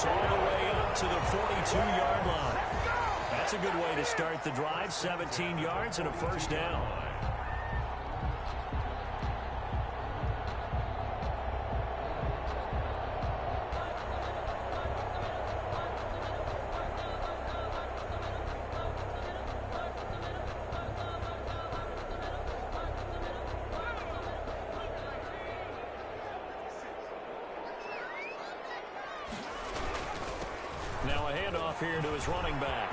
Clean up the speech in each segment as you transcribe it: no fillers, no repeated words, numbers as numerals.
goes all the way up to the 42-yard line. That's a good way to start the drive. 17 yards and a first down. Now a handoff here to his running back.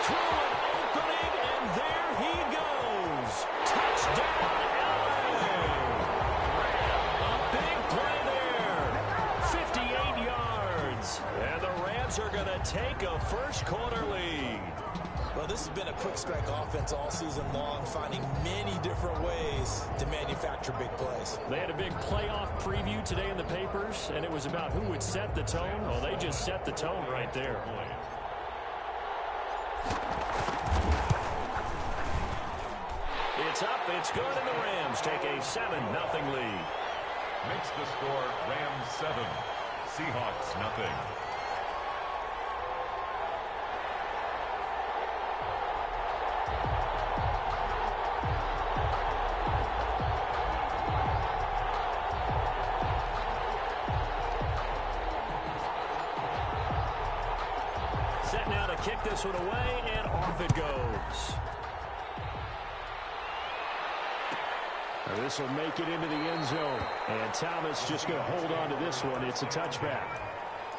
Through an opening, and there he goes. Touchdown, LA! A big play there. 58 yards. And the Rams are going to take a first-quarter lead. Well, this has been a quick-strike offense all season long, finding many different ways to manufacture big plays. They had a big playoff preview today in the papers, and it was about who would set the tone. Well, they just set the tone right there. It's up, it's good, and the Rams take a 7-0 lead. Makes the score Rams 7, Seahawks nothing. Set now to kick this one away, and off it goes. This will make it into the end zone. And Thomas just going to hold on to this one. It's a touchback.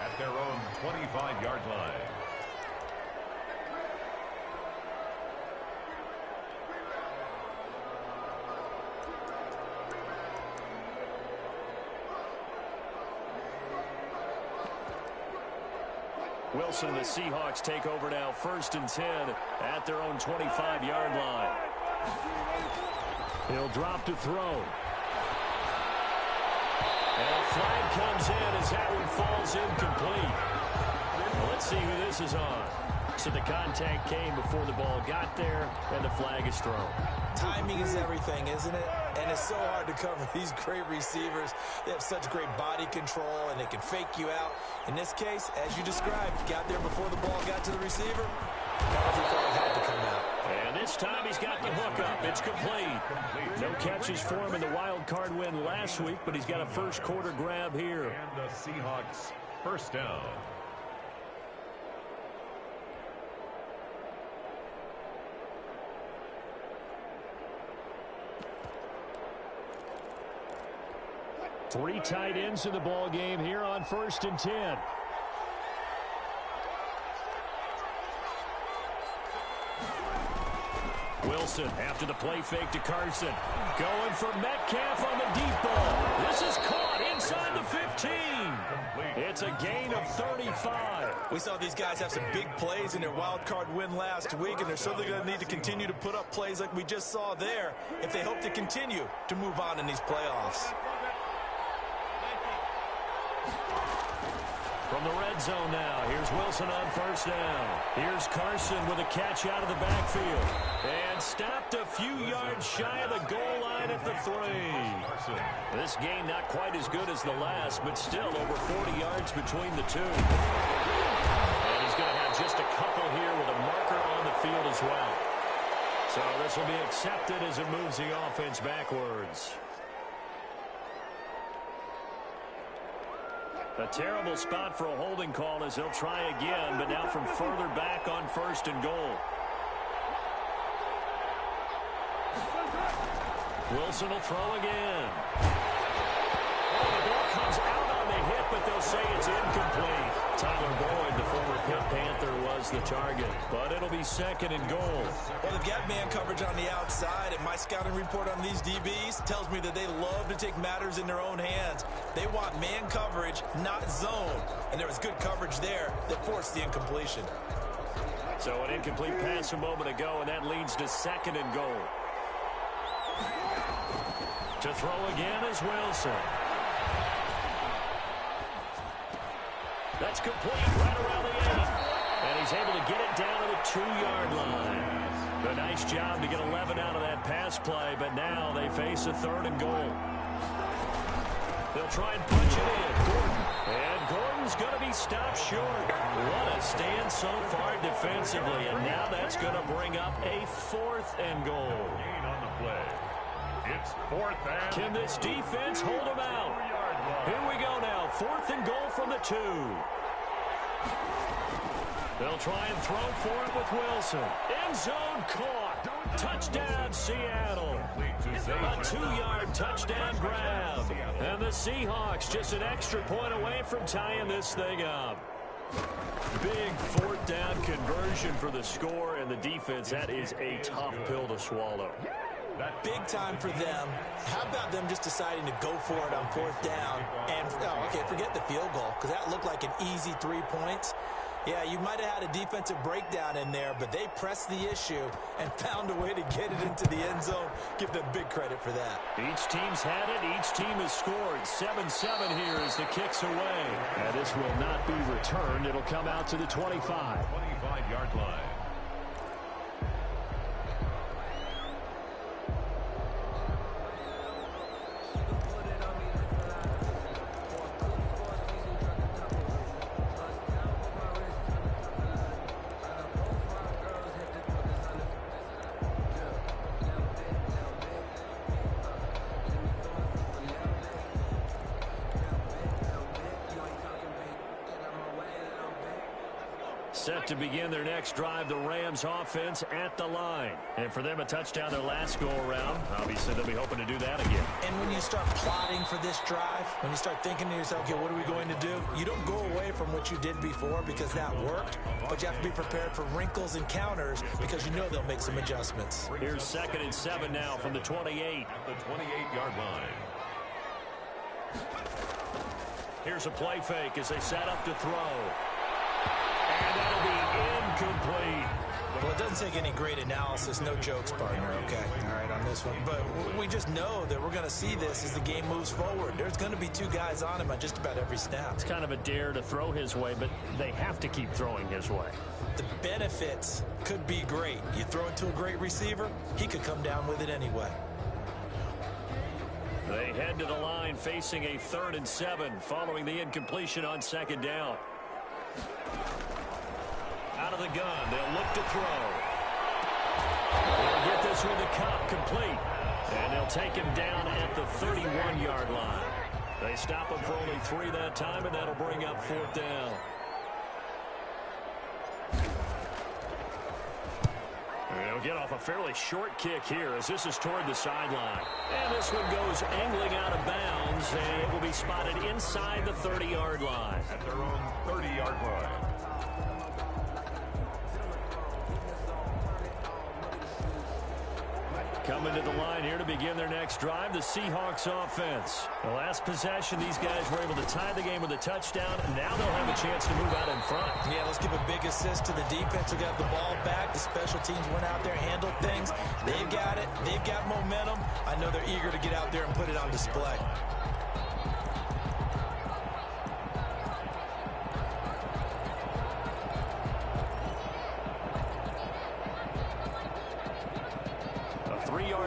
At their own 25-yard line. Wilson and the Seahawks take over now, 1st and 10 at their own 25-yard line. He'll drop to throw. And a flag comes in as that one falls incomplete. Well, let's see who this is on. So the contact came before the ball got there, and the flag is thrown. Timing is everything, isn't it? And it's so hard to cover these great receivers. They have such great body control, and they can fake you out. In this case, as you described, got there before the ball got to the receiver. Penalty flag had to come out. And this time he's got the hook up. It's complete. No catches for him in the wild card win last week, but he's got a first quarter grab here. And the Seahawks first down. Three tight ends in the ball game here on 1st and 10. Wilson after the play fake to Carson. Going for Metcalf on the deep ball. This is caught inside the 15. It's a gain of 35. We saw these guys have some big plays in their wild card win last week, and they're certainly going to need to continue to put up plays like we just saw there if they hope to continue to move on in these playoffs. From the red zone now, here's Wilson on 1st down. Here's Carson with a catch out of the backfield. And stopped a few yards shy of the goal line at the 3. This game not quite as good as the last, but still over 40 yards between the two. And he's going to have just a couple here with a marker on the field as well. So this will be accepted as it moves the offense backwards. A terrible spot for a holding call as they'll try again, but now from further back on 1st and goal. Wilson will throw again. Oh, the ball comes out on the hit, but they'll say it's incomplete. Tyler Boyd, the former Pitt Panther, was the target, but it'll be 2nd and goal. Well, they've got man coverage on the outside, and my scouting report on these DBs tells me that they love to take matters in their own hands. They want man coverage, not zone, and there was good coverage there that forced the incompletion. So an incomplete pass a moment ago, and that leads to 2nd and goal. To throw again is Wilson. That's complete right around the 8. And he's able to get it down to the 2-yard line. A nice job to get 11 out of that pass play, but now they face a 3rd and goal. They'll try and punch it in. Gordon. And Gordon's going to be stopped short. What a stand so far defensively. And now that's going to bring up a 4th and goal. Gain on the play. It's 4th and... Can this defense hold them out? Here we go now. 4th and goal from the 2. They'll try and throw for it with Wilson. End zone caught. Touchdown, Seattle. A 2-yard touchdown grab. And the Seahawks just an extra point away from tying this thing up. Big 4th down conversion for the score, and the defense, that is a tough pill to swallow. Big time for them. How about them just deciding to go for it on 4th down? And, okay, forget the field goal, because that looked like an easy 3 points. Yeah, you might have had a defensive breakdown in there, but they pressed the issue and found a way to get it into the end zone. Give them big credit for that. Each team's had it. Each team has scored. 7-7 here as the kick's away. And this will not be returned. It'll come out to the 25. 25-yard line. Set to begin their next drive, the Rams offense at the line. And for them, a touchdown their last go-around. Obviously, they'll be hoping to do that again. And when you start plotting for this drive, when you start thinking to yourself, okay, what are we going to do? You don't go away from what you did before because that worked, but you have to be prepared for wrinkles and counters because you know they'll make some adjustments. Here's 2nd and 7 now from the 28. At the 28-yard line. Here's a play fake as they set up to throw. And that'll be incomplete. Well, it doesn't take any great analysis. No jokes, partner, okay? All right, on this one. But we just know that we're going to see this as the game moves forward. There's going to be 2 guys on him on just about every snap. It's kind of a dare to throw his way, but they have to keep throwing his way. The benefits could be great. You throw it to a great receiver, he could come down with it anyway. They head to the line facing a 3rd and 7 following the incompletion on 2nd down. Out of the gun, they'll look to throw. They'll get this one to Cobb complete. And they'll take him down at the 31-yard line. They stop him for only 3 that time, and that'll bring up 4th down. They'll get off a fairly short kick here as this is toward the sideline. And this one goes angling out of bounds, and it will be spotted inside the 30-yard line. At their own 30-yard line. Coming to the line here to begin their next drive, the Seahawks offense. The last possession, these guys were able to tie the game with a touchdown, and now they'll have a chance to move out in front. Yeah, let's give a big assist to the defense who got the ball back. The special teams went out there, handled things. They've got it. They've got momentum. I know they're eager to get out there and put it on display.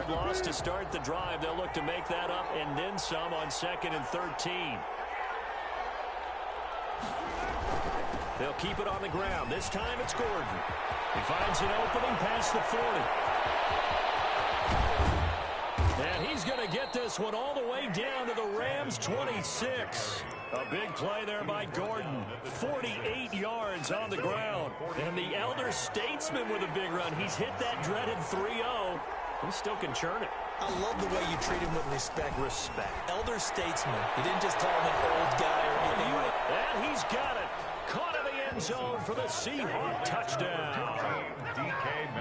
Loss to start the drive. They'll look to make that up and then some on 2nd and 13. They'll keep it on the ground. This time it's Gordon. He finds an opening past the 40. And he's going to get this one all the way down to the Rams' 26. A big play there by Gordon. 48 yards on the ground. And the elder statesman with a big run. He's hit that dreaded 3-0. He still can churn it. I love the way you treat him with respect. Respect. Elder statesman. You didn't just call him an old guy or anything like that. And he's got it. Caught in the end zone for the Seahawk touchdown.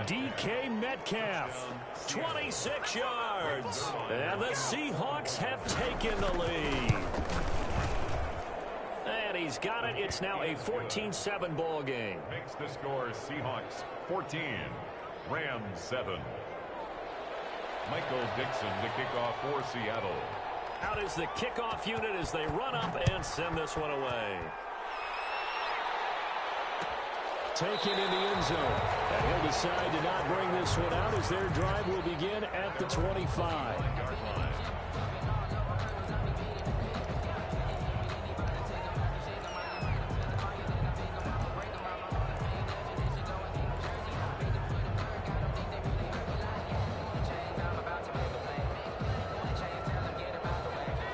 DK Metcalf. 26 yards. And the Seahawks have taken the lead. And he's got it. It's now a 14-7 ball game. Makes the score Seahawks 14, Rams 7. Michael Dixon to kick off for Seattle. Out is the kickoff unit as they run up and send this one away. Taken in the end zone. And he'll decide to not bring this one out as their drive will begin at the 25.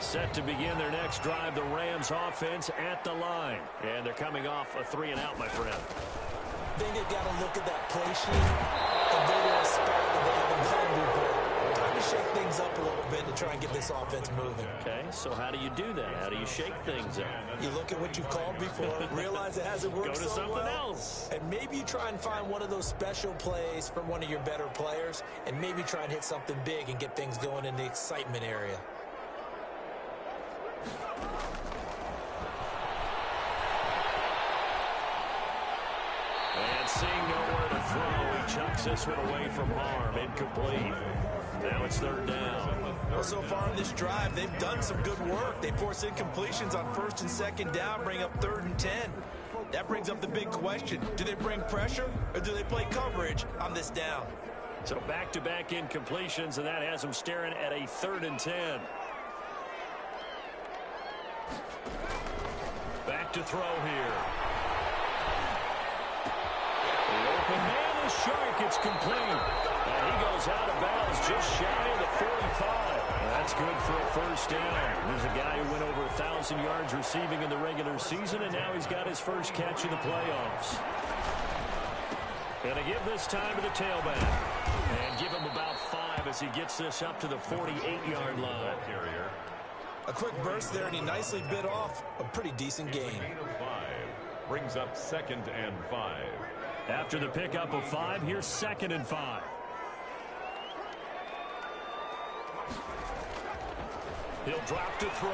Set to begin their next drive, the Rams offense at the line. And they're coming off a 3-and-out, my friend. I think they've got to look at that play sheet and go to a spot that they haven't done before. Time to shake things up a little bit to try and get this offense moving. Okay, so how do you do that? How do you shake things up? You look at what you've called before, realize it hasn't worked Go to so something well, else. and maybe you try and find one of those special plays from one of your better players, and maybe try and hit something big and get things going in the excitement area. And seeing nowhere to throw, he chucks this one away from harm. Incomplete. Now it's 3rd down. Well, so far in this drive, they've done some good work. They force incompletions on 1st and 2nd down, bring up 3rd and 10. That brings up the big question. Do they bring pressure, or do they play coverage on this down? So back-to-back incompletions, and that has them staring at a 3rd and 10. Back to throw here. The open man is Shark. It's complete. And he goes out of bounds just shy of the 45. That's good for a 1st down. There's a guy who went over 1,000 yards receiving in the regular season, and now he's got his first catch in the playoffs. Gonna give this time to the tailback. And give him about 5 as he gets this up to the 48-yard line. A quick burst there, and he nicely bit off a pretty decent gain. Brings up 2nd and 5. After the pickup of 5, here's 2nd and 5. He'll drop to throw.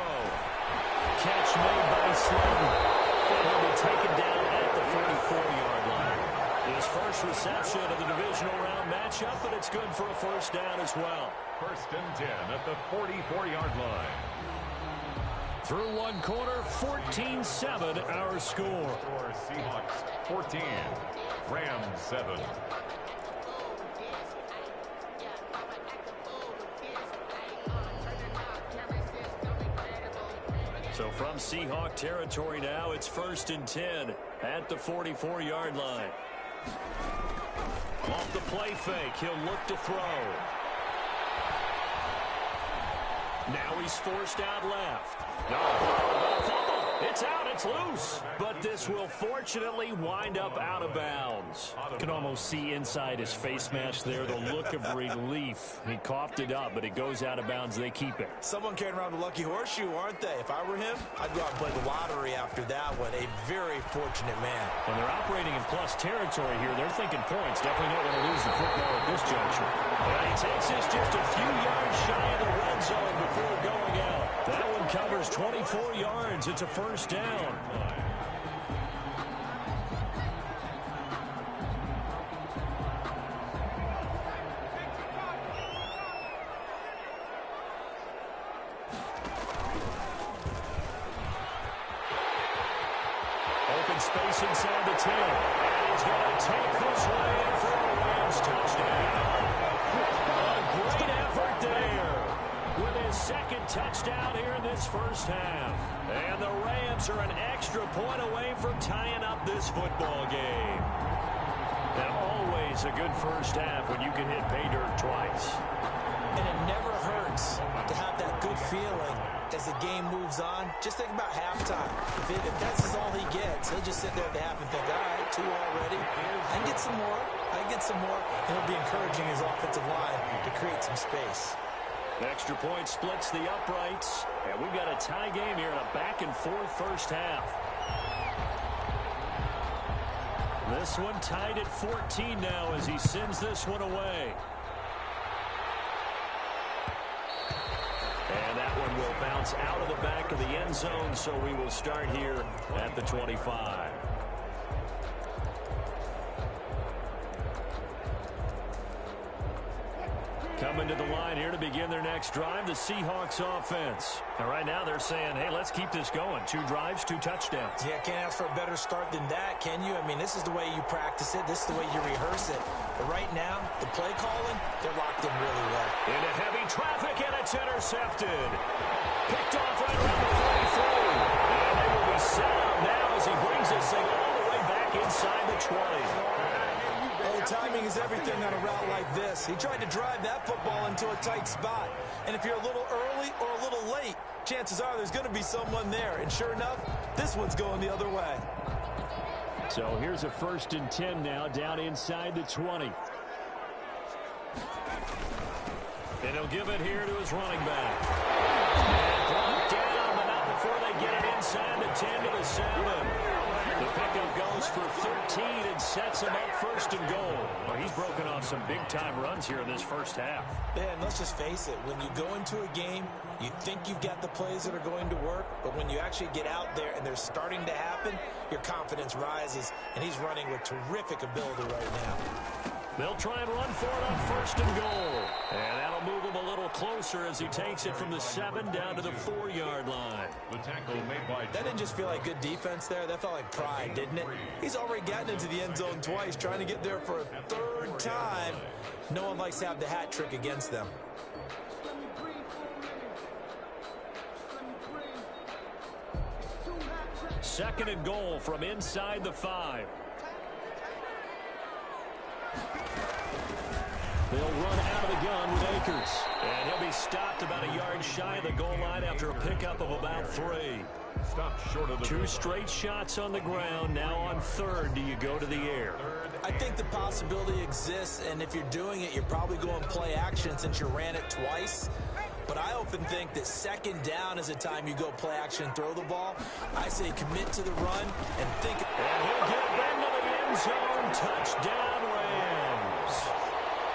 Catch made by Slayton. And he'll be taken down at the 44-yard line. His first reception of the divisional round matchup, but it's good for a 1st down as well. 1st and 10 at the 44-yard line. Through one quarter, 14-7 our score. Seahawks 14, Rams 7. So from Seahawk territory now, it's 1st and 10 at the 44-yard line. Off the play fake, he'll look to throw. Now he's forced out left. It's out, it's loose. But this will fortunately wind up out of bounds. You can almost see inside his face mask there the look of relief. He coughed it up, but it goes out of bounds. They keep it. Someone carrying around the lucky horseshoe, aren't they? If I were him, I'd go out and play the lottery after that one. A very fortunate man. And they're operating in plus territory here. They're thinking points. Definitely don't want to lose the football at this juncture. And he takes this just a few yards shy of the red zone before going out. That one covers 24 yards. It's a 1st down. Open space inside the 10. And he's going to take this one in for a Rams touchdown. A great effort there with his 2nd touchdown here in this 1st half. And the Rams are an extra point away from tying up this football game. And always a good 1st half when you can hit pay dirt twice. And it never hurts to have that good feeling as the game moves on. Just think about halftime. If that's all he gets, he'll just sit there at the half and think, all right, 2 already. I can get some more. I can get some more. And he'll be encouraging his offensive line to create some space. Extra point splits the uprights. And we've got a tie game here in a back-and-forth 1st half. This one tied at 14 now as he sends this one away. And that one will bounce out of the back of the end zone, so we will start here at the 25. Coming to the line here to begin their next drive, the Seahawks offense. And right now they're saying, hey, let's keep this going. 2 drives, 2 touchdowns. Yeah, can't ask for a better start than that, can you? I mean, this is the way you practice it. This is the way you rehearse it. But right now, the play calling, they're locked in really well. Into heavy traffic, and it's intercepted. Picked off right around the 43. And they will be set up now as he brings this thing all the way back inside the 20. Oh, timing is everything on a route like this. He tried to drive that football into a tight spot. And if you're a little early or a little late, chances are there's going to be someone there. And sure enough, this one's going the other way. So here's a 1st and 10 now, down inside the 20. And he'll give it here to his running back. And brought down, but not before they get it inside the 10 to the 7. The pickup goes for 13 and sets him up 1st and goal. Well, he's broken off some big-time runs here in this first half. Yeah, and let's just face it. When you go into a game, you think you've got the plays that are going to work, but when you actually get out there and they're starting to happen, your confidence rises, and he's running with terrific ability right now. They'll try and run for it on 1st and goal. And that'll move him a little closer as he takes it from the 7 down to the 4-yard line. The tackle made by... That didn't just feel like good defense there. That felt like pride, didn't it? He's already gotten into the end zone twice, trying to get there for a 3rd time. No one likes to have the hat trick against them. Second and goal from inside the 5. They'll run out of the gun with Akers. And he'll be stopped about a yard shy of the goal line after a pickup of about 3. Stopped short of the 2 straight shots on the ground. Now on 3rd, do you go to the air? I think the possibility exists, and if you're doing it, you're probably going play action since you ran it twice. But I often think that 2nd down is a time you go play action, throw the ball. I say commit to the run and think. And he'll get into the end zone. Touchdown, Rams.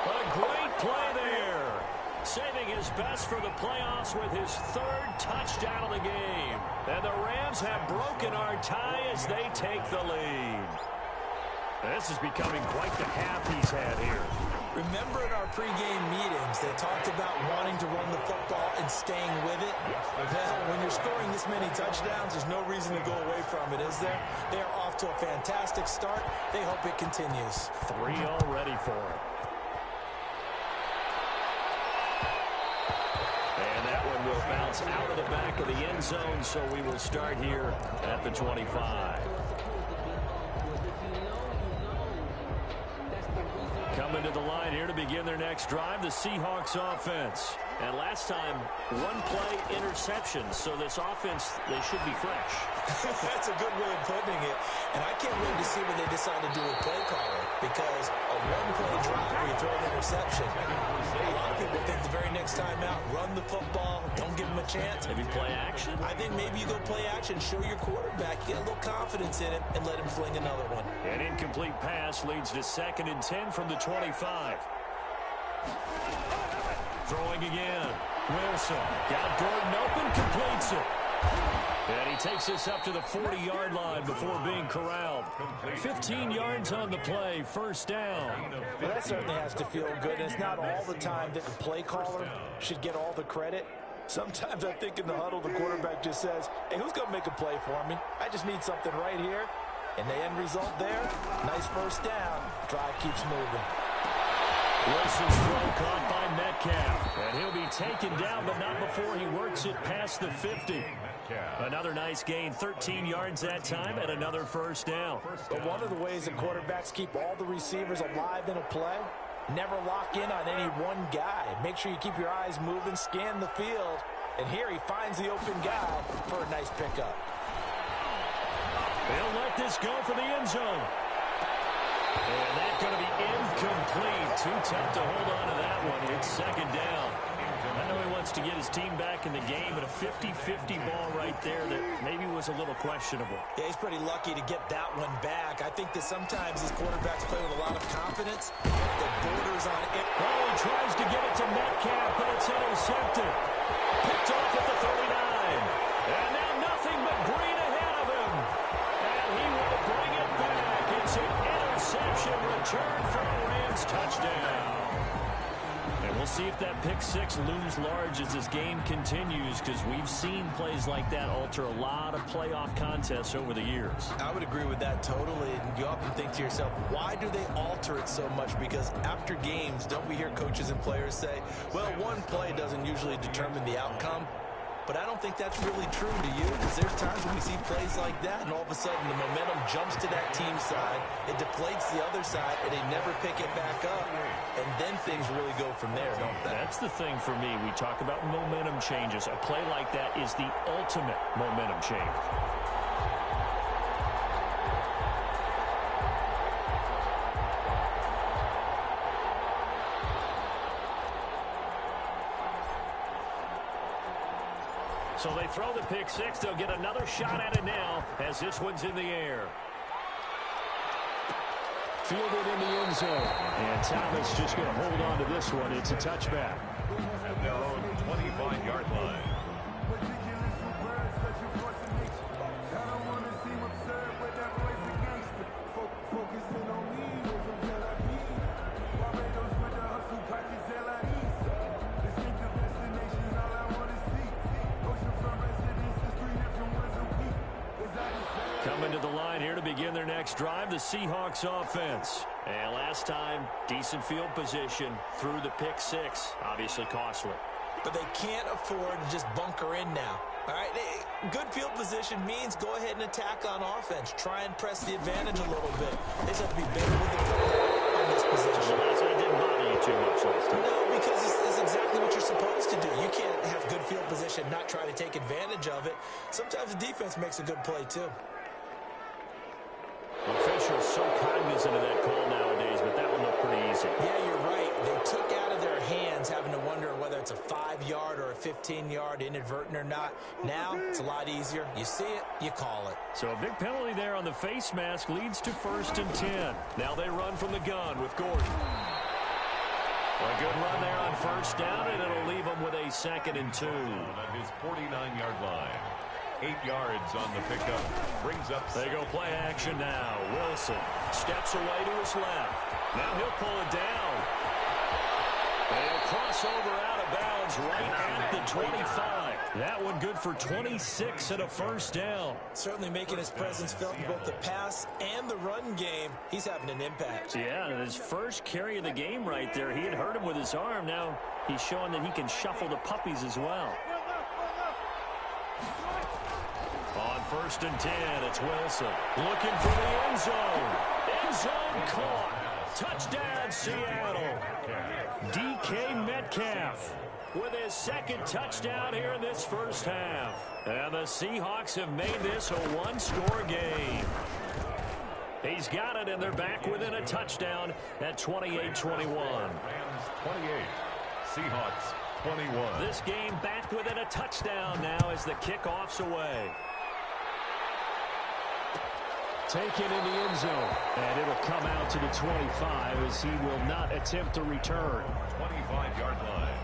A great play there. Saving his best for the playoffs with his 3rd touchdown of the game. And the Rams have broken our tie as they take the lead. This is becoming quite the half he's had here. Remember in our pregame meetings, they talked about wanting to run the football and staying with it. Well, when you're scoring this many touchdowns, there's no reason to go away from it, is there? They are off to a fantastic start. They hope it continues. 3 already for him. And that one will bounce out of the back of the end zone, so we will start here at the 25. Coming to the line here to begin their next drive, the Seahawks offense. And last time, 1 play interception, so this offense, they should be fresh. That's a good way of putting it. And I can't wait to see what they decide to do with play calling, because a 1-play drive where you throw an interception, a lot of people think the very next time out, run the football, don't give them a chance. Maybe play action? I think maybe you go play action, show your quarterback, you get a little confidence in him, and let him fling another one. An incomplete pass leads to 2nd and 10 from the 25. Throwing again. Wilson got Gordon open, completes it. And he takes this up to the 40-yard line before being corralled. 15 yards on the play, 1st down. Well, that certainly has to feel good. It's not all the time that the play caller should get all the credit. Sometimes I think in the huddle, the quarterback just says, hey, who's going to make a play for me? I just need something right here. And the end result there, nice 1st down. Drive keeps moving. Wilson's throw caught by Metcalf. And he'll be taken down, but not before he works it past the 50. Another nice gain, 13 yards that time, and another 1st down. But one of the ways that quarterbacks keep all the receivers alive in a play, never lock in on any one guy. Make sure you keep your eyes moving, scan the field. And here he finds the open guy for a nice pickup. They'll let this go for the end zone. And that's going to be incomplete. Too tough to hold on to that one. It's 2nd down. I know he wants to get his team back in the game, but a 50-50 ball right there that maybe was a little questionable. Yeah, he's pretty lucky to get that one back. I think that sometimes these quarterbacks play with a lot of confidence that borders on it. Oh, he tries to get it to Metcalf, but it's intercepted. Picked off at the 39. And now nothing but green ahead of him. And he will bring it back. It's an interception return for a Rams touchdown. And we'll see if that pick 6 looms large as this game continues, because we've seen plays like that alter a lot of playoff contests over the years. I would agree with that totally. And you often think to yourself, why do they alter it so much? Because after games, don't we hear coaches and players say, well, one play doesn't usually determine the outcome. but I don't think that's really true to you, because there's times when we see plays like that, and all of a sudden the momentum jumps to that team's side, it deflates the other side, and they never pick it back up, and then things really go from there, don't they? That's the thing for me. We talk about momentum changes. A play like that is the ultimate momentum change. So they throw the pick six. They'll get another shot at it now as this one's in the air. Fielded in the end zone. And Thomas just going to hold on to this one. It's a touchback. At their own 25-yard line. Coming to the line here to begin their next drive, the Seahawks offense. And last time, decent field position through the pick six. Obviously costly. But they can't afford to just bunker in now. All right, good field position means go ahead and attack on offense. Try and press the advantage a little bit. They just have to be better with the football on this position. So that didn't bother you too much last time. No, because it's exactly what you're supposed to do. You can't have good field position, not try to take advantage of it. Sometimes the defense makes a good play, too. Officials so cognizant of that call nowadays, but that one looked pretty easy. Yeah, you're right. They took out of their hands having to wonder whether it's a 5-yard or a 15-yard inadvertent or not. Now, it's a lot easier. You see it, you call it. So a big penalty there on the face mask leads to 1st and 10. Now they run from the gun with Gordon. A good run there on 1st down, and it'll leave them with a 2nd and 2. At his 49-yard line. 8 yards on the pickup. Brings up. They go play action now. Wilson steps away to his left. Now he'll pull it down. And he'll cross over out of bounds right at the 25. That one good for 26 and a 1st down. Certainly making his presence felt in both the pass and the run game. He's having an impact. Yeah, and his first carry of the game right there. He had hurt him with his arm. Now he's showing that he can shuffle the puppies as well. On 1st and 10, it's Wilson looking for the end zone. End zone caught. Touchdown, Seattle. DK Metcalf with his 2nd touchdown here in this first half. And the Seahawks have made this a one-score game. He's got it, and they're back within a touchdown at 28-21. Rams 28. Seahawks 21. This game back within a touchdown now as the kickoff's away. Taken in the end zone, and it'll come out to the 25 as he will not attempt to return. 25-yard line.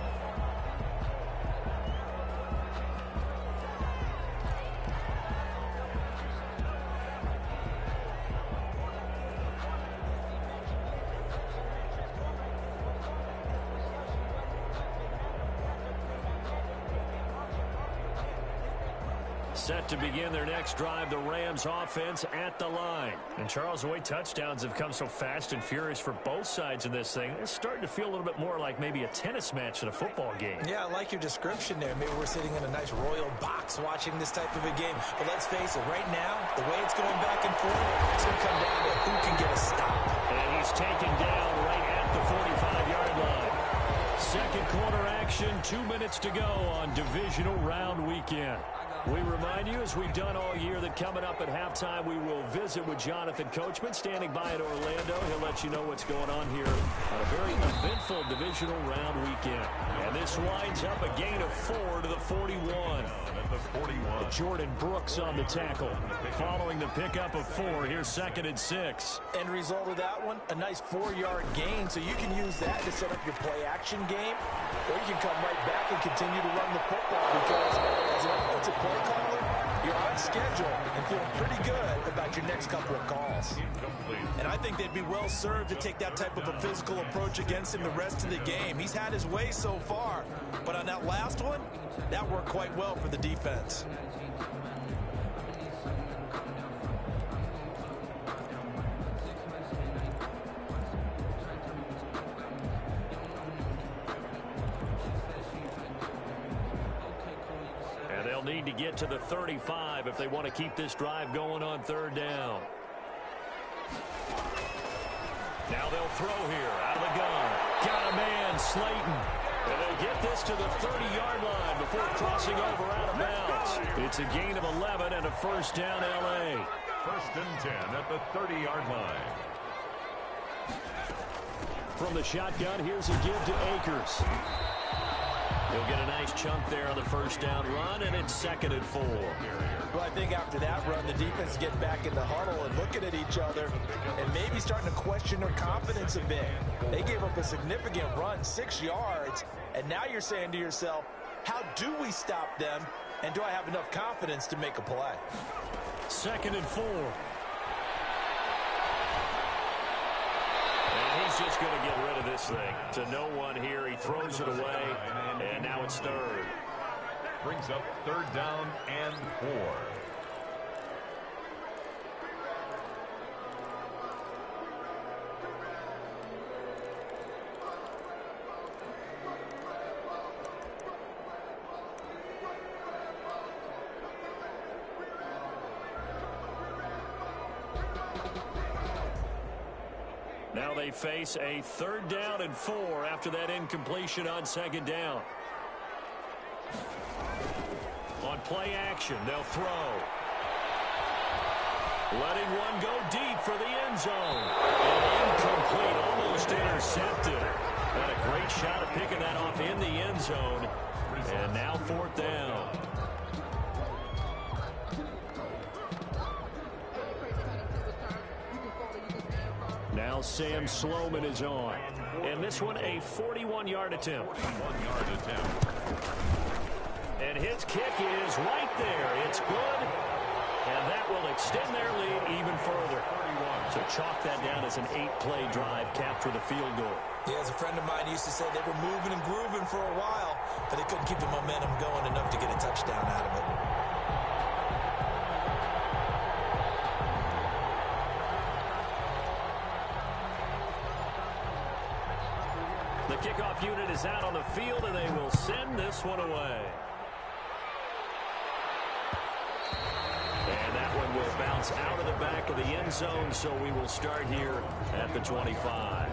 Set to begin their next drive, the Rams offense at the line. And Charles, the way touchdowns have come so fast and furious for both sides of this thing, it's starting to feel a little bit more like maybe a tennis match in a football game. Yeah, I like your description there. Maybe we're sitting in a nice royal box watching this type of a game. But let's face it, right now, the way it's going back and forth, it's going to come down to who can get a stop. And he's taken down right at the 45-yard line. Second quarter action, 2 minutes to go on Divisional Round Weekend. We remind you, as we've done all year, that coming up at halftime, we will visit with Jonathan Coachman, standing by in Orlando. He'll let you know what's going on here on a very eventful Divisional Round weekend. And this winds up a gain of 4 to the 41. At the 41. Jordan Brooks on the tackle. Following the pickup of 4, here's 2nd and 6. End result of that one, a nice 4-yard gain, so you can use that to set up your play-action game, or you can come right back and continue to run the football, because as an offensive play caller, you're on schedule and feeling pretty good about your next couple of calls. And I think they'd be well served to take that type of a physical approach against him the rest of the game. He's had his way so far, but on that last one, that worked quite well for the defense. need to get to the 35 if they want to keep this drive going on third down. Now they'll throw here out of the gun. Got a man, Slayton. And they'll get this to the 30-yard line before crossing over out of bounds. It's a gain of 11 and a first down, L.A. First and 10 at the 30-yard line. From the shotgun, here's a give to Akers. He'll get a nice chunk there on the first down run, and it's 2nd and 4. Well, I think after that run, the defense get back in the huddle and looking at each other and maybe starting to question their confidence a bit. They gave up a significant run, 6 yards, and now you're saying to yourself, how do we stop them, and do I have enough confidence to make a play? 2nd and 4. He's just going to get rid of this thing. To no one here. He throws it away, and now it's 3rd. Brings up 3rd down and 4. Now they face a 3rd down and 4 after that incompletion on 2nd down. On play action, they'll throw. Letting one go deep for the end zone. And incomplete, almost intercepted. Had a great shot at picking that off in the end zone. And now 4th down. Now Sam Sloman is on. And this one a 41-yard attempt. 41-yard attempt. And his kick is right there. It's good. And that will extend their lead even further. So chalk that down as an 8-play drive, capture the field goal. Yeah, as a friend of mine used to say, they were moving and grooving for a while, but they couldn't keep the momentum going enough to get a touchdown out of it. The kickoff unit is out on the field, and they will send this one away. And that one will bounce out of the back of the end zone, so we will start here at the 25.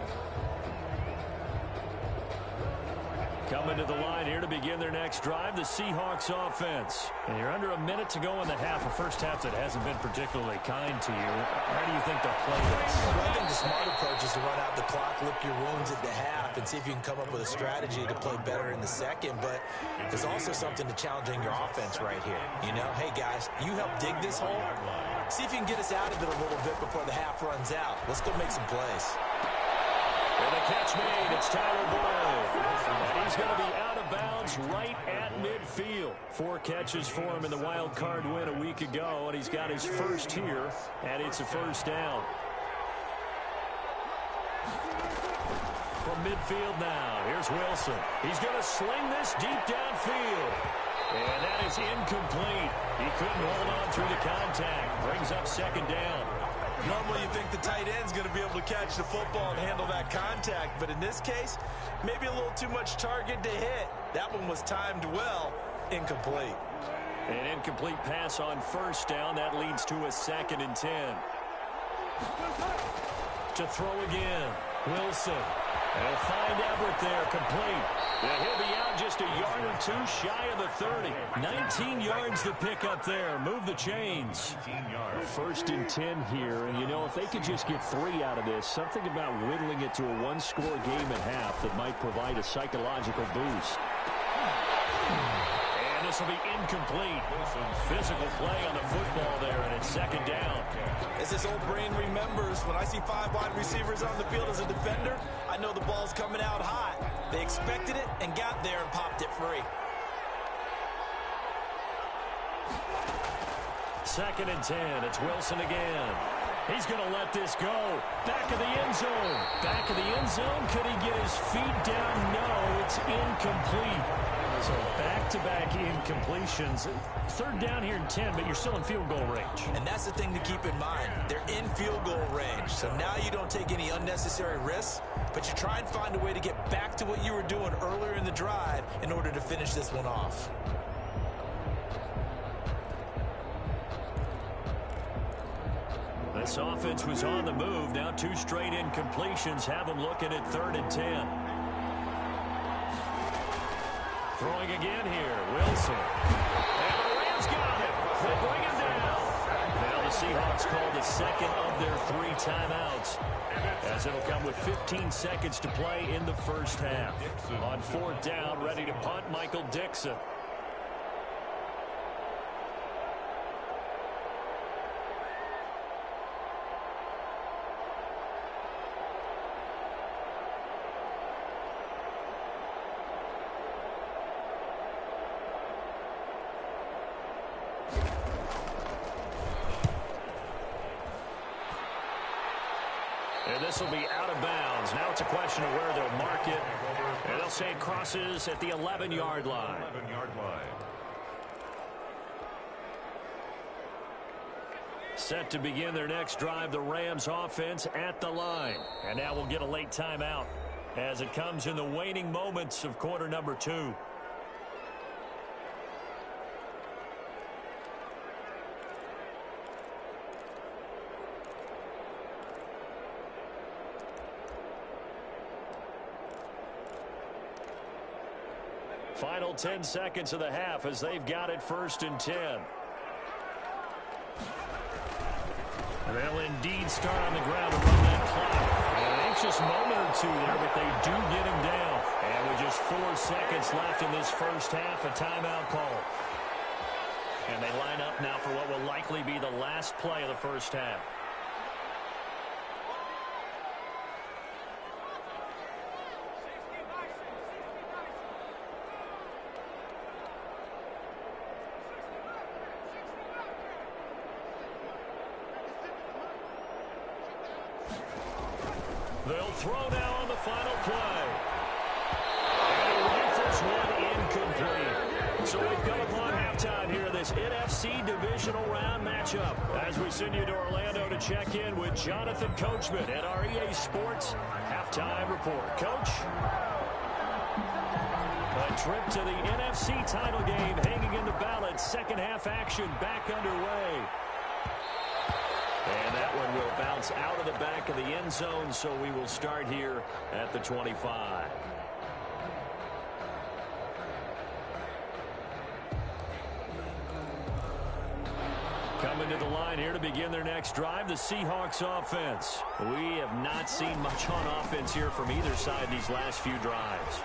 Coming to the line here to begin their next drive, the Seahawks offense. And you're under a minute to go in the half, a first half that hasn't been particularly kind to you. How do you think they'll play this? Well, I think the smart approach is to run out the clock, lick your wounds at the half, and see if you can come up with a strategy to play better in the second. But there's also something to challenging your offense right here. You know, hey, guys, you help dig this hole. See if you can get us out of it a little bit before the half runs out. Let's go make some plays. And the catch made. It's Tyler Boyd. And he's going to be out of bounds right at midfield. 4 catches for him in the wild card win a week ago, and he's got his first here, and it's a first down. From midfield now, here's Wilson. He's going to sling this deep downfield. And that is incomplete. He couldn't hold on through the contact. Brings up 2nd down. Normally you think the tight end's going to be able to catch the football and handle that contact, but in this case, maybe a little too much target to hit. That one was timed well, incomplete. An incomplete pass on first down. That leads to a 2nd and 10. To throw again, Wilson. They'll find Everett there, complete. And he'll be out just a yard or 2 shy of the 30. 19 yards to pick up there. Move the chains. 19 yards. 1st and 10 here. And, you know, if they could just get 3 out of this, something about whittling it to a 1-score game at half that might provide a psychological boost. And this will be incomplete. Physical play on the football there, and it's 2nd down. As this old brain remembers, when I see 5 wide receivers on the field as a defender, I know the ball's coming out hot. They expected it and got there and popped it free. 2nd and 10. It's Wilson again. He's going to let this go. Back of the end zone. Back of the end zone. Could he get his feet down? No, it's incomplete. So back-to-back incompletions. 3rd down here and 10, but you're still in field goal range. And that's the thing to keep in mind. They're in field goal range. So now you don't take any unnecessary risks, but you try and find a way to get back to what you were doing earlier in the drive in order to finish this one off. This offense was on the move. Now 2 straight incompletions have them looking at 3rd and 10. Throwing again here, Wilson. And the Rams got him. They bring him down. Now the Seahawks call the second of their 3 timeouts, as it'll come with 15 seconds to play in the first half. On 4th down, ready to punt, Michael Dixon. And this will be out of bounds. Now it's a question of where they'll mark it. And they'll say it crosses at the 11-yard line. 11-yard line. Set to begin their next drive, the Rams offense at the line. And now we'll get a late timeout as it comes in the waning moments of quarter number 2. Final 10 seconds of the half as they've got it 1st and 10. They'll indeed start on the ground to run that clock. An anxious moment or 2 there, but they do get him down. And with just 4 seconds left in this first half, a timeout call. And they line up now for what will likely be the last play of the first half. They'll throw now on the final play. And he rifles one incomplete. So we've come upon halftime here in this NFC Divisional Round matchup as we send you to Orlando to check in with Jonathan Coachman at our EA Sports Halftime Report. Coach? A trip to the NFC title game hanging in the balance. Second half action back underway. And that one will bounce out of the back of the end zone, so we will start here at the 25. Coming to the line here to begin their next drive, the Seahawks offense. We have not seen much on offense here from either side these last few drives.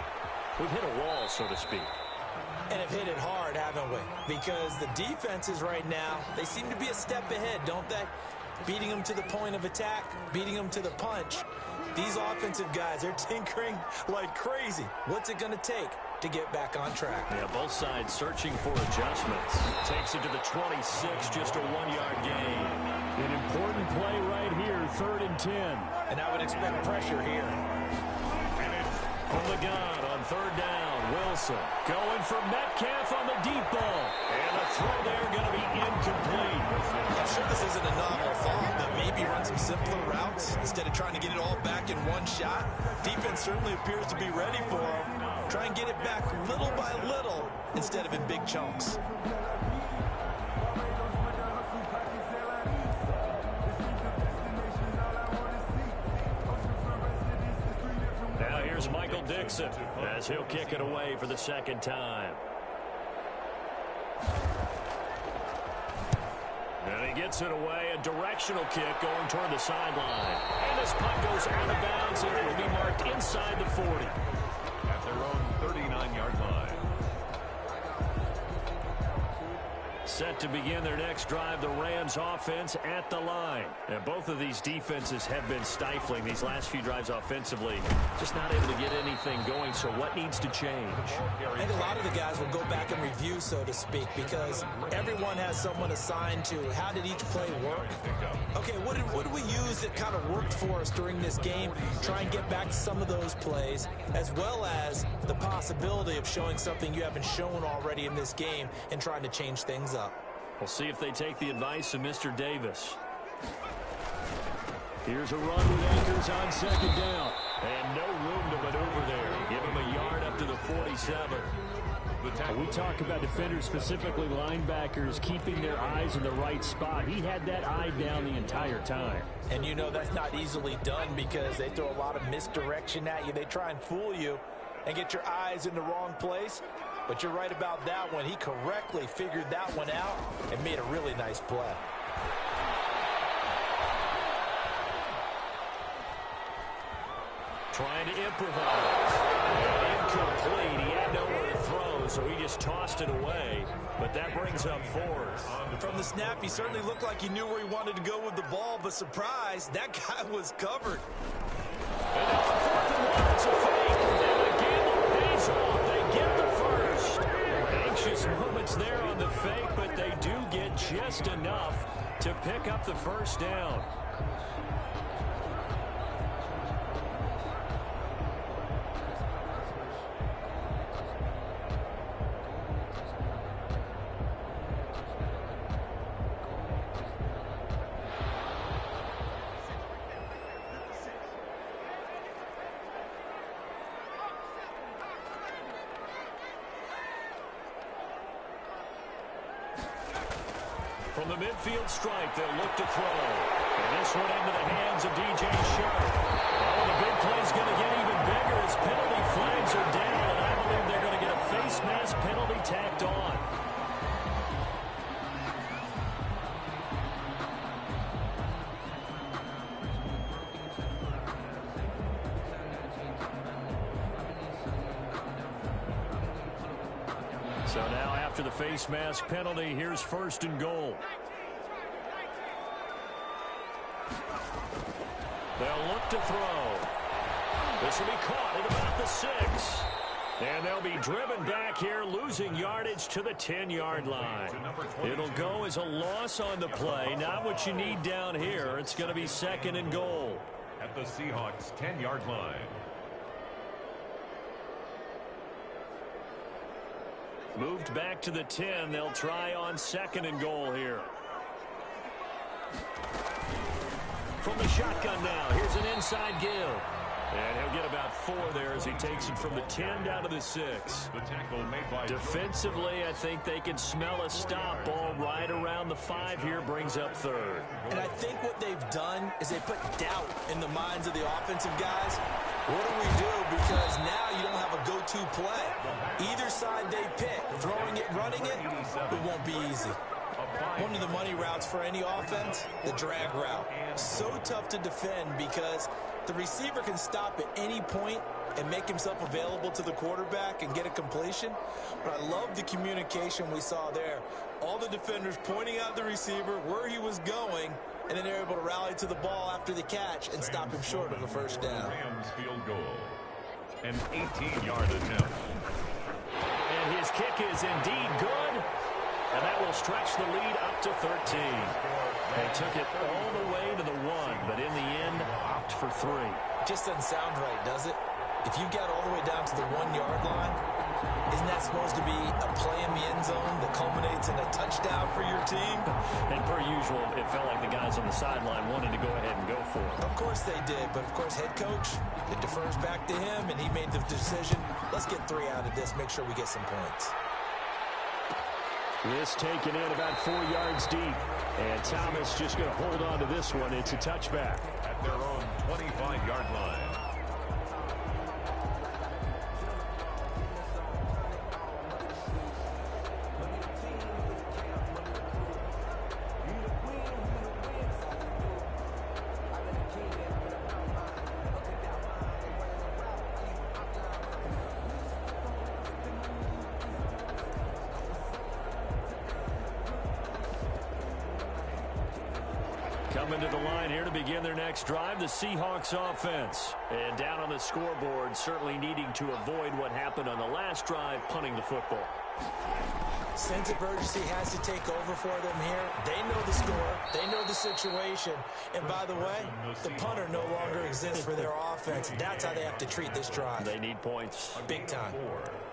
We've hit a wall, so to speak. And have hit it hard, haven't we? Because the defenses right now, they seem to be a step ahead, don't they? Beating them to the point of attack, beating them to the punch. These offensive guys, they're tinkering like crazy. What's it going to take to get back on track? Yeah, both sides searching for adjustments. Takes it to the 26, just a 1-yard gain. An important play right here, 3rd and 10. And I would expect pressure here. From the gun on 3rd down, Wilson going for Metcalf on the deep ball. And the throw there going to be incomplete. I'm sure this isn't a novel thought, but maybe run some simpler routes instead of trying to get it all back in one shot. Defense certainly appears to be ready for him. Try and get it back little by little instead of in big chunks. Now here's Michael Dixon as he'll kick it away for the second time. And he gets it away, a directional kick going toward the sideline. And this punt goes out of bounds, and it will be marked inside the 40. At their own 39-yard line. Set to begin their next drive, the Rams offense at the line. And both of these defenses have been stifling these last few drives offensively. Just not able to get anything going, so what needs to change? I think a lot of the guys will go back and review, so to speak, because everyone has someone assigned to how did each play work. Okay, what did we use that kind of worked for us during this game? Try and get back to some of those plays, as well as the possibility of showing something you haven't shown already in this game and trying to change things up. We'll see if they take the advice of Mr. Davis. Here's a run with Akers on 2nd down. And no room to maneuver there. Give him a yard up to the 47. The tackle. We talk about defenders, specifically linebackers, keeping their eyes in the right spot. He had that eye down the entire time. And you know that's not easily done because they throw a lot of misdirection at you. They try and fool you and get your eyes in the wrong place. But you're right about that one. He correctly figured that one out and made a really nice play. Trying to improvise. And incomplete. He had nowhere to throw, so he just tossed it away. But that brings up fourth. From the snap, he certainly looked like he knew where he wanted to go with the ball, but surprise, that guy was covered. And now on 4th and 1, it's a fake. And the gamble pays off. They get the first. Anxious moments there on the fake, but they do get just enough to pick up the first down. From the midfield stripe, they'll look to throw. And this one into the hands of DJ Sharp. Oh, the big play's going to get even bigger as penalty flags are down, and I believe they're going to get a face mask penalty tacked on. So now after the face mask penalty, here's 1st and goal. They'll look to throw. This will be caught at about the 6. And they'll be driven back here, losing yardage to the 10-yard line. It'll go as a loss on the play. Not what you need down here. It's going to be 2nd and goal. At the Seahawks 10-yard line. Moved back to the 10. They'll try on 2nd and goal here. From the shotgun now, here's an inside give. And he'll get about 4 there as he takes it from the 10 down to the 6. The tackle made by Defensively, I think they can smell a stop. Ball right around the 5 here, brings up 3rd. And I think what they've done is they put doubt in the minds of the offensive guys. What do we do? Because now you don't have a go-to play. Either side they pick, throwing it, running it, it won't be easy. One of the money routes for any offense, the drag route. So tough to defend because the receiver can stop at any point and make himself available to the quarterback and get a completion. But I love the communication we saw there. All the defenders pointing out the receiver, where he was going, and then they're able to rally to the ball after the catch and stop him short of a first down. Rams field goal. An 18-yard attempt. And his kick is indeed good. And that will stretch the lead up to 13. They took it all the way to the 1, but in the end, opt for 3. Just doesn't sound right, does it? If you got all the way down to the 1-yard line, isn't that supposed to be a play in the end zone that culminates in a touchdown for your team? And per usual, it felt like the guys on the sideline wanted to go ahead and go for it. Of course they did, but of course head coach, it defers back to him, and he made the decision, let's get 3 out of this, make sure we get some points. This taken in about 4 yards deep. And Thomas just going to hold on to this one. It's a touchback. At their own 25-yard line. Coming to the line here to begin their next drive, the Seahawks offense. And down on the scoreboard, certainly needing to avoid what happened on the last drive, punting the football. Sense of urgency has to take over for them here. They know the score. They know the situation. And by the way, the punter no longer exists for their offense. That's how they have to treat this drive. They need points. Big time.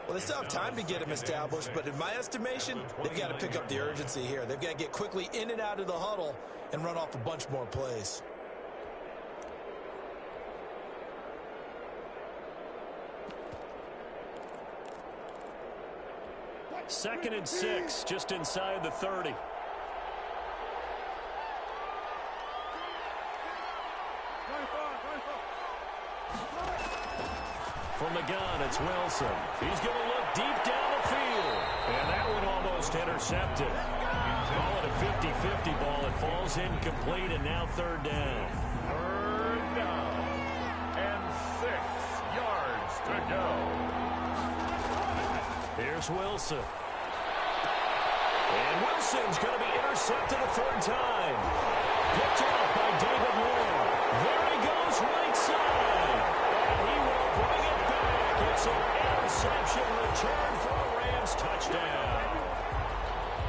Well, they still have time to get them established, but in my estimation, they've got to pick up the urgency here. They've got to get quickly in and out of the huddle and run off a bunch more plays. 2nd and 6, just inside the 30. From the gun, it's Wilson. He's going to look deep down the field. And that one almost intercepted. Call it a 50-50 ball. It falls incomplete, and now 3rd down. 3rd down. And 6 yards to go. Here's Wilson. And Wilson's going to be intercepted a 3rd time. Picked off by David Moore. There he goes right side. And he will bring it back. It's an interception return for a Rams touchdown.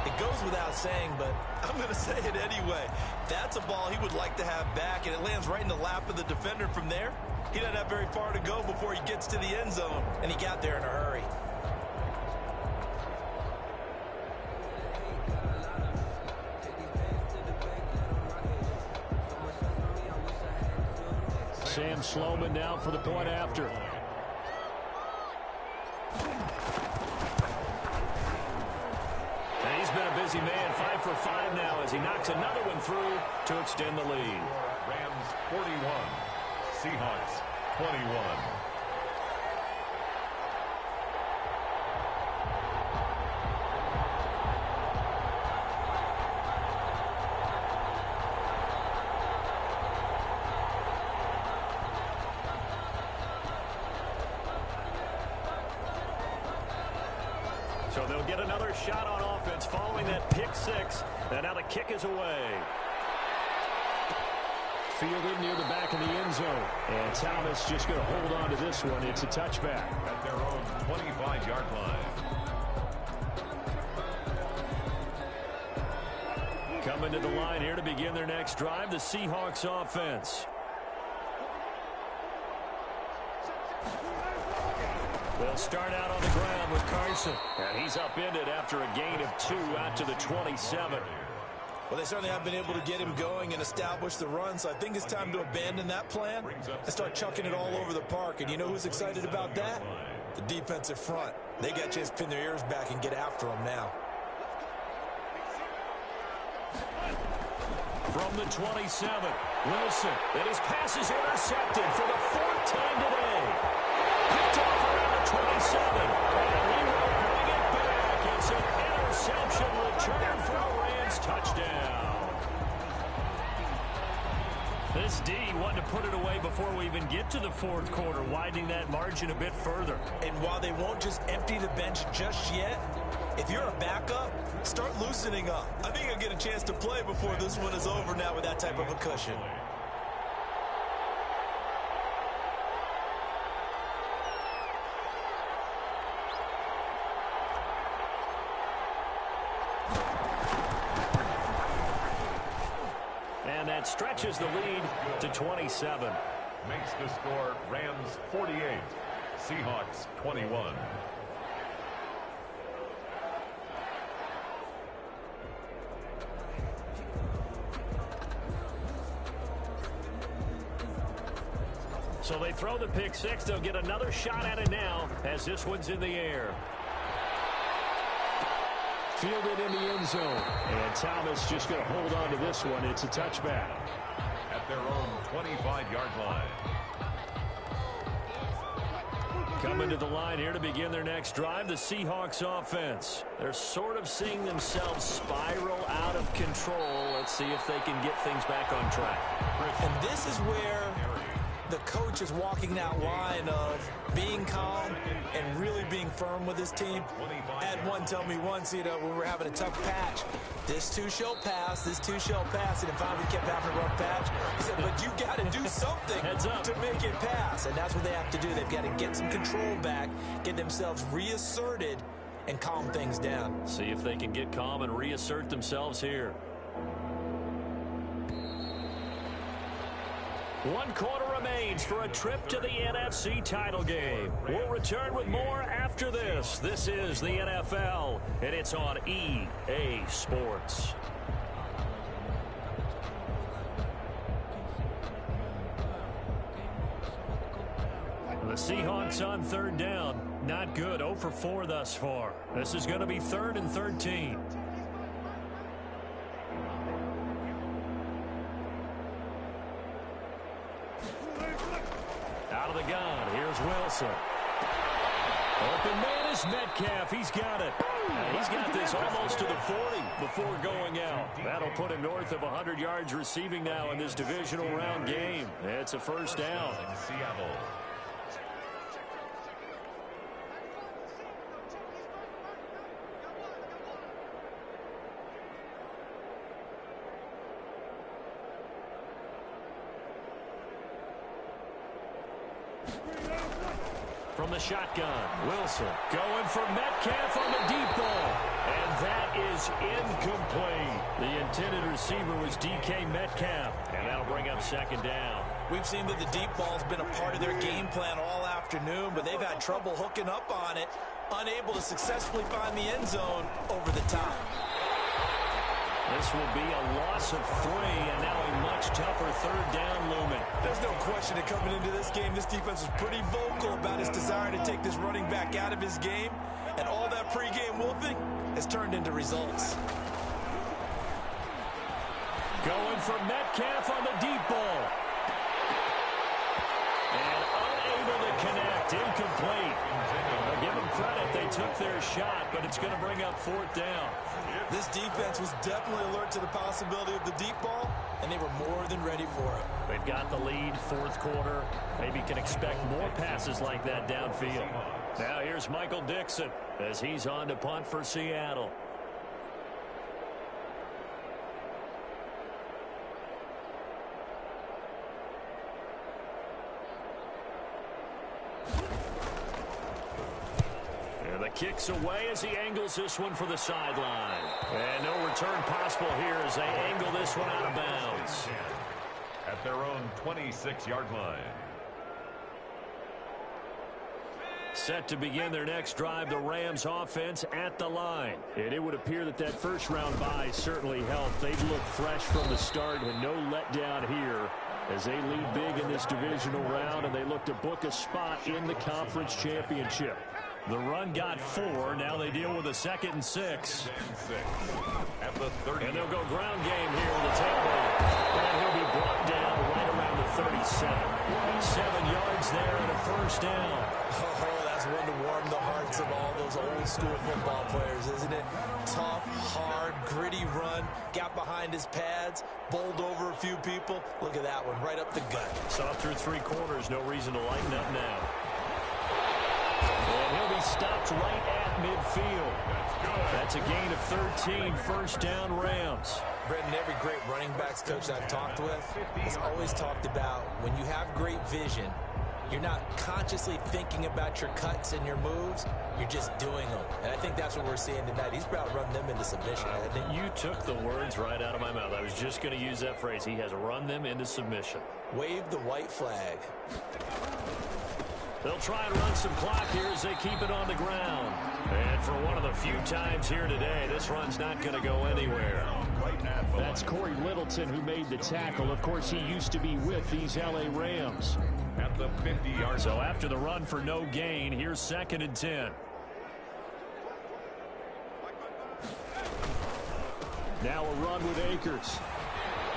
It goes without saying, but I'm going to say it anyway. That's a ball he would like to have back, and it lands right in the lap of the defender from there. He doesn't have very far to go before he gets to the end zone, and he got there in a hurry. Sam Sloman down for the point after. And he's been a busy man, 5 for 5 now as he knocks another one through to extend the lead. Rams 41, Seahawks 21. So they'll get another shot on offense following that pick 6. And now the kick is away. Fielded near the back of the end zone. And Thomas just going to hold on to this one. It's a touchback. At their own 25-yard line. Coming to the line here to begin their next drive, the Seahawks offense. They'll start out on the ground with Carson. And he's upended after a gain of 2 out to the 27. Well, they certainly have been able to get him going and establish the run, so I think it's time to abandon that plan and start chucking it all over the park. And you know who's excited about that? The defensive front. They got a chance to pin their ears back and get after him now. From the 27, Wilson. And his pass is intercepted for the 4th time today. Picked off around the 27. And he will bring it back. It's an interception return for a Rams touchdown. This D wanted to put it away before we even get to the 4th quarter, widening that margin a bit further. And while they won't just empty the bench just yet, if you're a backup, start loosening up. I think you'll get a chance to play before this one is over now with that type of a cushion. And that stretches the lead to 27. Makes the score Rams 48, Seahawks 21. So they throw the pick 6. They'll get another shot at it now as this one's in the air. Fielded in the end zone. And Thomas just going to hold on to this one. It's a touchback. At their own 25-yard line. Coming to the line here to begin their next drive, the Seahawks offense. They're sort of seeing themselves spiral out of control. Let's see if they can get things back on track. And this is where the coach is walking that line of being calm and really being firm with his team. I had one tell me once, you know, when we were having a tough patch, this too shall pass, this too shall pass, and if finally kept having a rough patch, he said, but you got to do something to make it pass, and that's what they have to do. They've got to get some control back, get themselves reasserted, and calm things down. See if they can get calm and reassert themselves here. 1 quarter remains for a trip to the NFC title game. We'll return with more after this. This is the NFL, and it's on EA Sports. The Seahawks on 3rd down. not good. 0 for 4 thus far. This is going to be 3rd and 13. Out of the gun. Here's Wilson. Open man is Metcalf. He's got it. And he's got this almost to the 40 before going out. That'll put him north of 100 yards receiving now in this divisional round game. It's a first down. Seattle. From the shotgun, Wilson going for Metcalf on the deep ball. And that is incomplete. The intended receiver was DK Metcalf. And that'll bring up 2nd down. We've seen that the deep ball's been a part of their game plan all afternoon, but they've had trouble hooking up on it, unable to successfully find the end zone over the top. This will be a loss of 3, and now a much tougher 3rd down looming. There's no question that coming into this game, this defense was pretty vocal about his desire to take this running back out of his game, and all that pregame wolfing has turned into results. Going for Metcalf on the deep ball. And unable to connect, incomplete. I'll give them credit, they took their shot, but it's going to bring up 4th down. This defense was definitely alert to the possibility of the deep ball, and they were more than ready for it. They've got the lead, 4th quarter. Maybe can expect more passes like that downfield. Now here's Michael Dixon as he's on to punt for Seattle. Kicks away as he angles this one for the sideline. And no return possible here as they angle this one out of bounds. At their own 26-yard line. Set to begin their next drive, the Rams offense at the line. And it would appear that that first-round bye certainly helped. They've looked fresh from the start and no letdown here as they lead big in this divisional round, and they look to book a spot in the conference championship. The run got 4. Now they deal with a 2nd and 6. At the 30. And they'll go ground game here with the tailback. And he'll be brought down right around the 37. 7 yards there and a first down. Oh, that's one to warm the hearts of all those old-school football players, isn't it? Tough, hard, gritty run. Got behind his pads, bowled over a few people. Look at that one, right up the gut. Saw through 3 quarters. No reason to lighten up now. And he'll be stopped right at midfield. That's a gain of 13, first down Rams. Brendan, every great running backs coach I've talked with has always talked about when you have great vision, you're not consciously thinking about your cuts and your moves, you're just doing them. And I think that's what we're seeing tonight. He's about to run them into submission, hasn't he? You took the words right out of my mouth. I was just going to use that phrase. He has run them into submission. Wave the white flag. They'll try and run some clock here as they keep it on the ground. And for one of the few times here today, this run's not going to go anywhere. That's Corey Littleton who made the tackle. Of course, he used to be with these L.A. Rams. At the 50-yard. So after the run for no gain, here's 2nd and 10. Now a run with Akers.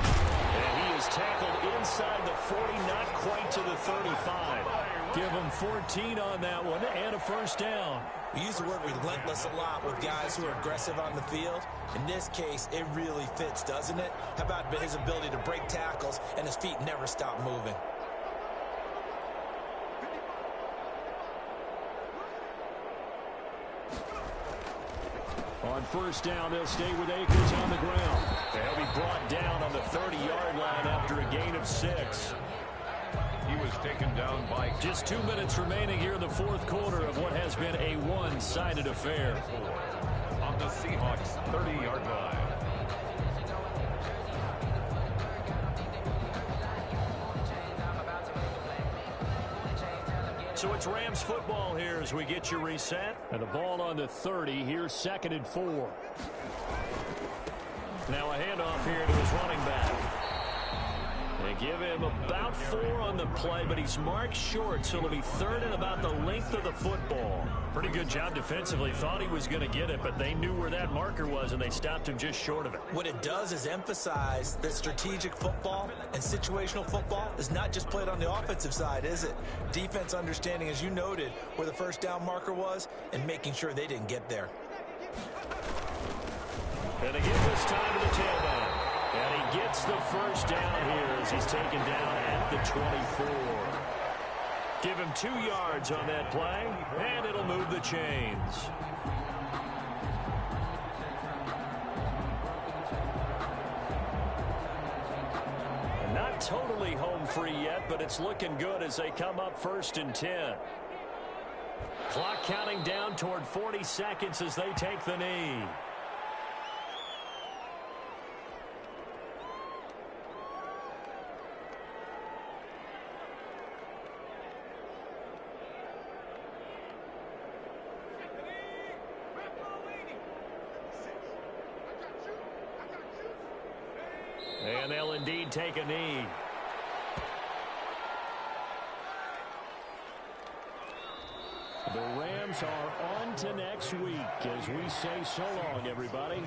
And he is tackled inside the 40, not quite to the 35. Give him 14 on that one and a first down. We use the word relentless a lot with guys who are aggressive on the field. In this case, it really fits, doesn't it? How about his ability to break tackles and his feet never stop moving? On first down, they'll stay with Akers on the ground. They'll be brought down on the 30-yard line after a gain of 6. He was taken down by... Just 2 minutes remaining here in the 4th quarter of what has been a one-sided affair. On the Seahawks 30-yard line. So it's Rams football here as we get you reset. And the ball on the 30. Here's 2nd and 4. Now a handoff here to his running back. They give him about 4 on the play, but he's marked short, so it'll be 3rd and about the length of the football. Pretty good job defensively. Thought he was going to get it, but they knew where that marker was, and they stopped him just short of it. What it does is emphasize that strategic football and situational football is not just played on the offensive side, is it? Defense understanding, as you noted, where the first down marker was and making sure they didn't get there. And again this time to the tailback. And he gets the first down here as he's taken down at the 24. Give him 2 yards on that play, and it'll move the chains. Not totally home free yet, but it's looking good as they come up 1st and 10. Clock counting down toward 40 seconds as they take the knee. And they'll indeed take a knee. The Rams are on to next week as we say so long, everybody.